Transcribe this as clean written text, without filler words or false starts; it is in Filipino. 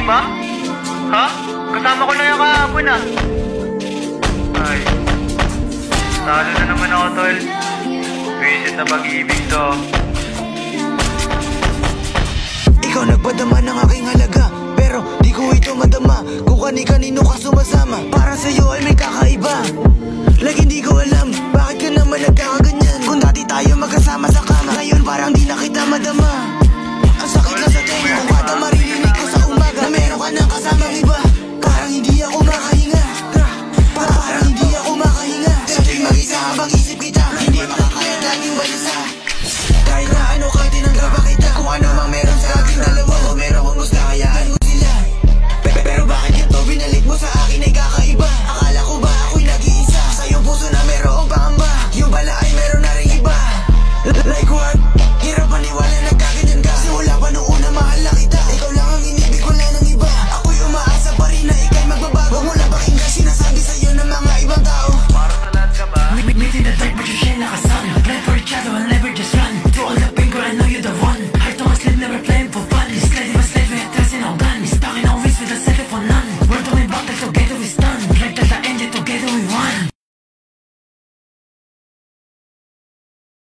ba? Ha? Kasama ko na yung kahapon ah. Ay, talo na naman ako, tol. Visit na pag-ibig to. Ikaw nagpadama ng aking halaga, pero di ko ito madama. Kung kani-kanino ka sumasama, para sa'yo ay may kakaiba. Like hindi ko alam, bakit ka naman nagkakaganyan? Kung dati tayo magkasama sa kama, ngayon parang di na kita madama. Ang sakit na sa tenga, kung kada maririnig ko sa umaga na meron ka nang kasamang iba. Parang hindi ako makahinga, parang hindi ako makahinga. Sa tuwing mag-isa habang isip kita, hindi makakaya laging balisa. Kahit na ano ka, tinanggap pa kita. Kung ano mang meron sa aking dalawa, o meron kong gusto, hayaan ko sila. Pero bakit ito binalik mo sa akin ay kakaiba? Akala ko ba ako'y nag-iisa? Sa iyong puso na merong pangamba, yung pala ay meron na rin iba. Like what?